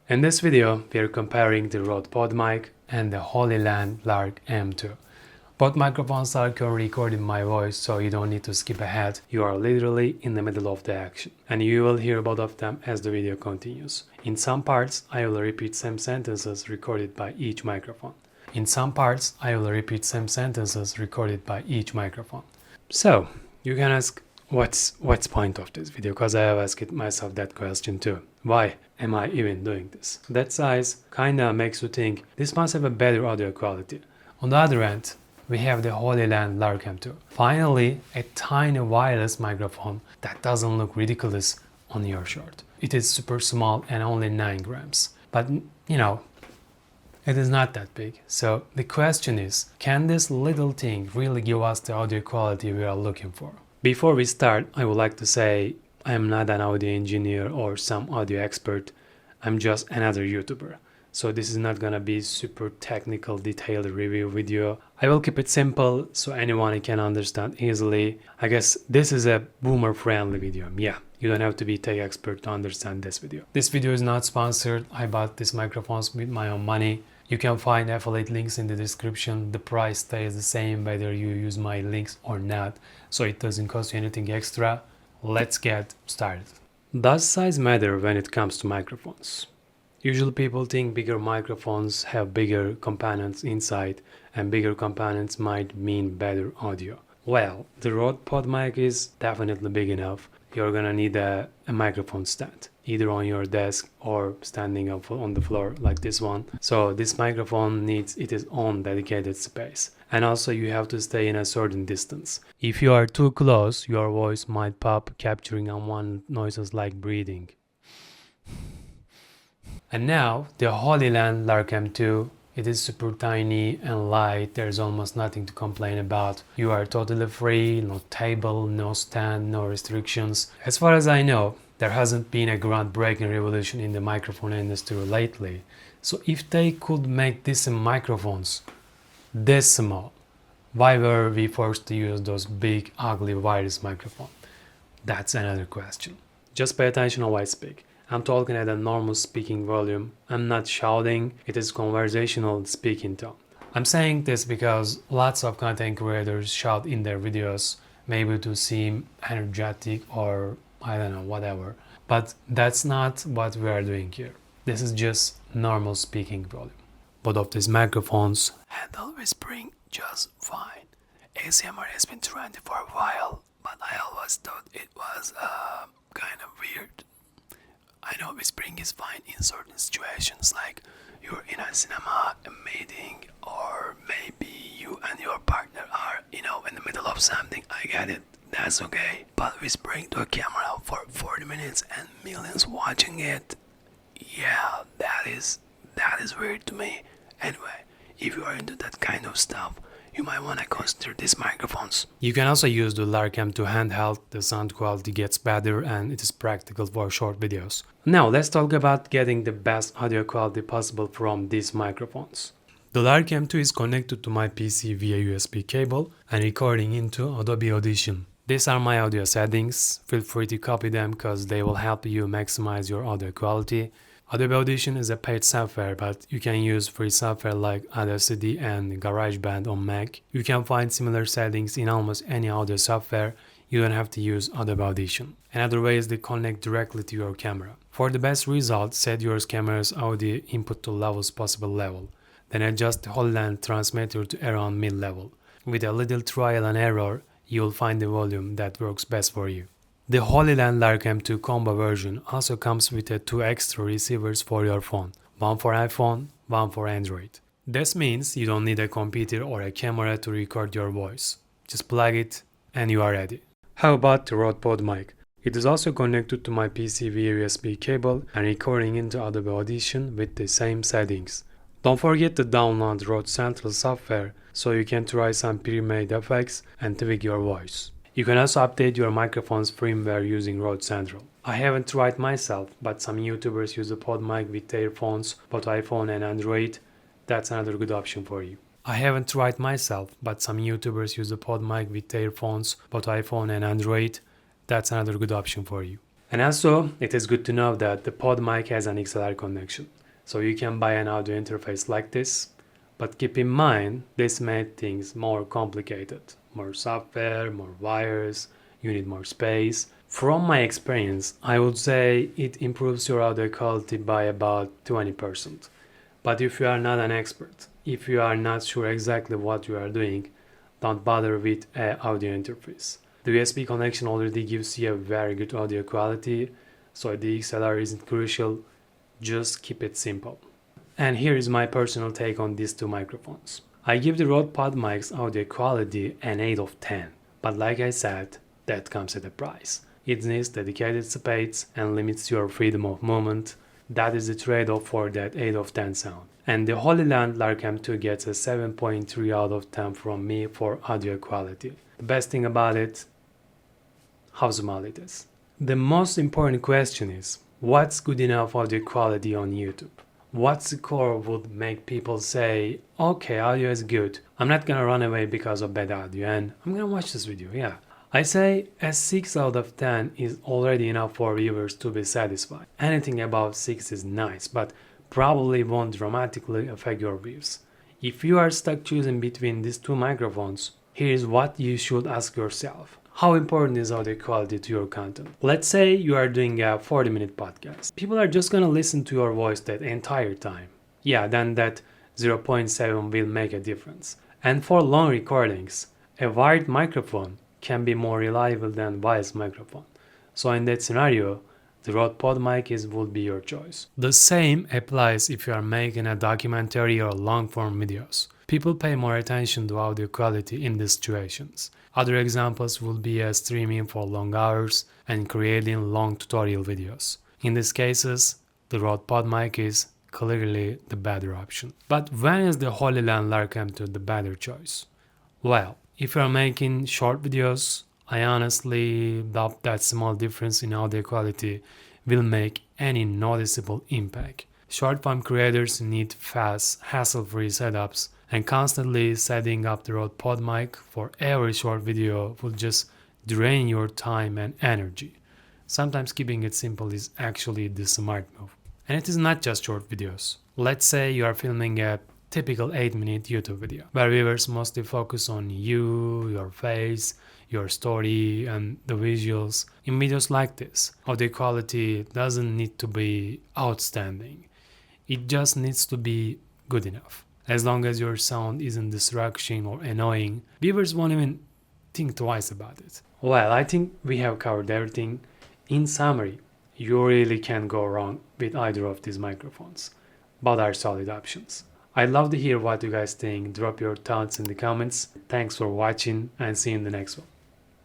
In this video, we are comparing the Rode PodMic and the Hollyland Lark M2. Both microphones are currently recording my voice, so you don't need to skip ahead. You are literally in the middle of the action, and you will hear both of them as the video continues. In some parts, I will repeat some sentences recorded by each microphone. So, you can ask, what's point of this video? Because I have asked myself that question too. Why am I even doing this? That size kinda makes you think this must have a better audio quality. On the other hand, we have the Hollyland Lark M2. Finally, a tiny wireless microphone that doesn't look ridiculous on your shirt. It is super small and only 9 grams. But, it is not that big. So the question is, can this little thing really give us the audio quality we are looking for? Before we start, I would like to say I am not an audio engineer or some audio expert. I'm just another YouTuber. So this is not gonna be super technical detailed review video. I will keep it simple so anyone can understand easily. I guess this is a boomer friendly video. Yeah, you don't have to be tech expert to understand this video. This video is not sponsored. I bought these microphones with my own money. You can find affiliate links in the description. The price stays the same whether you use my links or not, so it doesn't cost you anything extra. Let's get started. Does size matter when it comes to microphones? Usually people think bigger microphones have bigger components inside, and bigger components might mean better audio. Well, the Rode PodMic is definitely big enough. You're gonna need a microphone stand, either on your desk or standing up on the floor like this one. So this microphone needs its own dedicated space. And also you have to stay in a certain distance. If you are too close, your voice might pop, capturing unwanted noises like breathing. And now the Hollyland Lark M2. It is super tiny and light. There's almost nothing to complain about. You are totally free, no table, no stand, no restrictions. As far as I know, there hasn't been a groundbreaking revolution in the microphone industry lately. So if they could make decent microphones this small, why were we forced to use those big, ugly wireless microphones? That's another question. Just pay attention how I speak. I'm talking at a normal speaking volume. I'm not shouting, it is conversational speaking tone. I'm saying this because lots of content creators shout in their videos, maybe to seem energetic or I don't know, whatever. But that's not what we are doing here. This is just normal speaking volume. Both of these microphones handle whispering just fine. ASMR has been trendy for a while, but I always thought it was kind of weird. I know whispering is fine in certain situations, like you're in a cinema, a meeting, or maybe you and your partner are, in the middle of something. I get it, that's okay. But whispering to a camera for 40 minutes and millions watching it, yeah, that is weird to me. Anyway, if you are into that kind of stuff, you might want to consider these microphones. You can also use the Lark M2 handheld. The sound quality gets better and it is practical for short videos. Now let's talk about getting the best audio quality possible from these microphones. The Lark M2 is connected to my PC via USB cable and recording into Adobe Audition. These are my audio settings. Feel free to copy them because they will help you maximize your audio quality. Adobe Audition is a paid software, but you can use free software like Audacity and GarageBand on Mac. You can find similar settings in almost any audio software. You don't have to use Adobe Audition. Another way is to connect directly to your camera. For the best results, set your camera's audio input to lowest possible level. Then adjust the Hollyland transmitter to around mid-level. With a little trial and error, you'll find the volume that works best for you. The Hollyland Lark M2 combo version also comes with 2 extra receivers for your phone, one for iPhone, one for Android. This means you don't need a computer or a camera to record your voice. Just plug it and you are ready. How about the Rode PodMic? It is also connected to my PC via USB cable and recording into Adobe Audition with the same settings. Don't forget to download Rode Central software so you can try some pre-made effects and tweak your voice. You can also update your microphone's firmware using Rode Central. I haven't tried myself, but some YouTubers use the PodMic with their phones, both iPhone and Android. That's another good option for you. And also, it is good to know that the PodMic has an XLR connection, so you can buy an audio interface like this, but keep in mind this made things more complicated. More software, more wires, you need more space. From my experience, I would say it improves your audio quality by about 20%. But if you are not an expert, if you are not sure exactly what you are doing, don't bother with an audio interface. The USB connection already gives you a very good audio quality, so the XLR isn't crucial, just keep it simple. And here is my personal take on these two microphones. I give the Rode PodMic's audio quality an 8 of 10, but like I said, that comes at a price. It needs dedicated space and limits your freedom of movement. That is the trade-off for that 8 of 10 sound. And the Hollyland Lark M2 gets a 7.3 out of 10 from me for audio quality. The best thing about it, how small it is. The most important question is, what's good enough audio quality on YouTube? What score would make people say, okay, audio is good, I'm not gonna run away because of bad audio and I'm gonna watch this video, yeah. I say a 6 out of 10 is already enough for viewers to be satisfied. Anything above 6 is nice, but probably won't dramatically affect your views. If you are stuck choosing between these two microphones, here's what you should ask yourself. How important is audio quality to your content? Let's say you are doing a 40-minute podcast. People are just gonna listen to your voice that entire time. Yeah, then that 0.7 will make a difference. And for long recordings, a wired microphone can be more reliable than wireless microphone. So in that scenario, the Rode PodMic would be your choice. The same applies if you are making a documentary or long-form videos. People pay more attention to audio quality in these situations. Other examples would be streaming for long hours and creating long tutorial videos. In these cases, the Rode PodMic is clearly the better option. But when is the Hollyland Lark M2 the better choice? Well, if you are making short videos, I honestly doubt that small difference in audio quality will make any noticeable impact. Short form creators need fast, hassle-free setups, and constantly setting up the Rode PodMic for every short video will just drain your time and energy. Sometimes keeping it simple is actually the smart move. And it is not just short videos. Let's say you are filming a typical 8-minute YouTube video, where viewers mostly focus on you, your face, your story, and the visuals. In videos like this, audio quality doesn't need to be outstanding. It just needs to be good enough. As long as your sound isn't distracting or annoying, viewers won't even think twice about it. Well, I think we have covered everything. In summary, you really can't go wrong with either of these microphones. Both are solid options. I'd love to hear what you guys think. Drop your thoughts in the comments. Thanks for watching and see you in the next one.